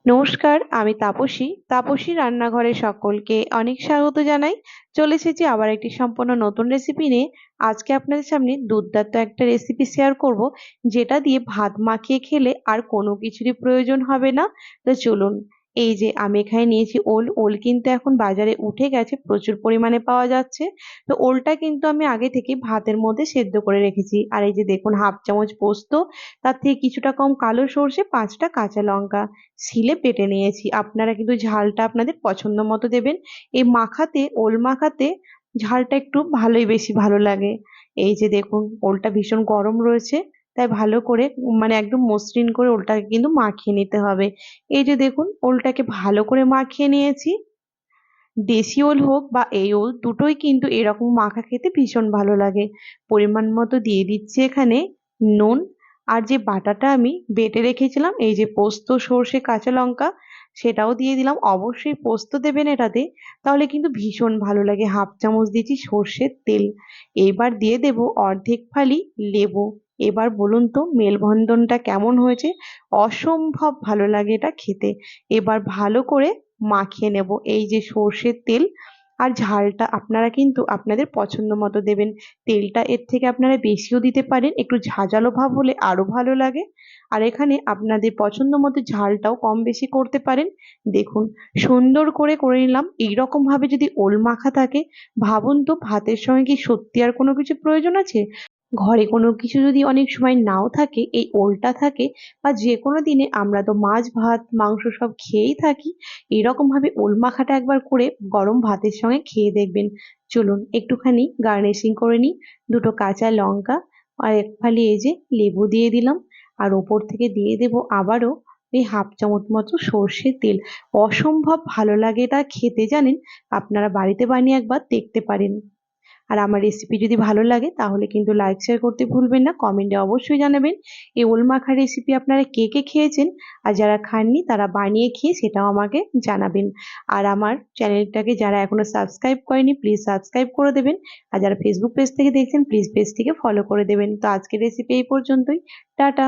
নমস্কার, আমি তাপসী রান্নাঘরে সকলকে অনেক স্বাগত জানাই। চলে এসেছি আবার একটি সম্পূর্ণ নতুন রেসিপি নিয়ে। আজকে আপনাদের সামনে দুর্দান্ত একটা রেসিপি শেয়ার করব, যেটা দিয়ে ভাত মাখিয়ে খেলে আর কোনো কিছুরই প্রয়োজন হবে না। তো চলুন, এই যে আমি এখানে নিয়েছি ওল। ওল কিন্তু এখন বাজারে উঠে গেছে, প্রচুর পরিমাণে পাওয়া যাচ্ছে। তো ওলটা কিন্তু আমি আগে থেকে ভাতের মধ্যে সেদ্ধ করে রেখেছি। আর এই যে দেখুন, হাফ চামচ পোস্ত, তার থেকে কিছুটা কম কালো সর্ষে, 5টা কাঁচা লঙ্কা শিলে বেটে নিয়েছি। আপনারা কিন্তু ঝালটা আপনাদের পছন্দ মতো দেবেন। এই মাখাতে, ওল মাখাতে ঝালটা একটু ভালোই বেশি ভালো লাগে। এই যে দেখুন, ওলটা ভীষণ গরম রয়েছে, তাই ভালো করে মানে একদম মসৃণ করে ওলটাকে কিন্তু মাখিয়ে নিতে হবে। এই যে দেখুন, ওলটাকে ভালো করে মাখিয়ে নিয়েছি। দেশি ওল হোক বা এই ওল, দুটোই কিন্তু এরকম মাখা খেতে ভীষণ ভালো লাগে। পরিমাণ মতো দিয়ে দিচ্ছি এখানে নুন। আর যে বাটাটা আমি বেটে রেখেছিলাম, এই যে পোস্ত, সর্ষে, কাঁচা লঙ্কা, সেটাও দিয়ে দিলাম। অবশ্যই পোস্ত দেবেন এটাতে, তাহলে কিন্তু ভীষণ ভালো লাগে। হাফ চামচ দিয়েছি সর্ষের তেল। এইবার দিয়ে দেব অর্ধেক ফালি লেবু। এবার বলুন তো মেলবন্ধনটা কেমন হয়েছে? অসম্ভব ভালো লাগে এটা খেতে। এবার ভালো করে মাখিয়ে নেব। এই যে সর্ষের তেল, আর ঝালটা আপনারা কিন্তু আপনাদের পছন্দ মতো দেবেন। তেলটা এর থেকে আপনারা বেশিও দিতে পারেন, একটু ঝাঁঝালো ভাব হলে আরো ভালো লাগে। আর এখানে আপনাদের পছন্দ মতো ঝালটাও কম বেশি করতে পারেন। দেখুন, সুন্দর করে করে নিলাম। এইরকম ভাবে যদি ওল মাখা থাকে, ভাবুন তো ভাতের সঙ্গে কি সত্যি আর কোনো কিছু প্রয়োজন আছে? ঘরে কোনো কিছু যদি অনেক সময় নাও থাকে, এই ওলটা থাকে, বা যে কোনো দিনে আমরা তো মাছ ভাত মাংস সব খেয়েই থাকি, এরকম ভাবে ওল মাখাটা একবার করে গরম ভাতের সঙ্গে খেয়ে দেখবেন। চলুন একটুখানি গার্নিশিং করে নিই। দুটো কাঁচা লঙ্কা আর এক ফালি এই যে লেবু দিয়ে দিলাম। আর ওপর থেকে দিয়ে দেব আবারও এই হাফ চামচ মতো সর্ষের তেল। অসম্ভব ভালো লাগে এটা খেতে, জানেন? আপনারা বাড়িতে বানিয়ে একবার দেখতে পারেন। আর আমার রেসিপি যদি ভালো লাগে তাহলে কিন্তু লাইক শেয়ার করতে ভুলবেন না, কমেন্টে অবশ্যই জানাবেন এই ওল মাখা রেসিপি আপনারা কে কে খেয়েছেন। আর যারা খাননি তারা বানিয়ে খেয়ে সেটাও আমাকে জানাবেন। আর আমার চ্যানেলটাকে যারা এখনো সাবস্ক্রাইব করেনি, প্লিজ সাবস্ক্রাইব করে দেবেন। আর যারা ফেসবুক পেজ থেকে দেখছেন, প্লিজ পেজটিকে ফলো করে দেবেন। তো আজকের রেসিপি এই পর্যন্তই। টাটা।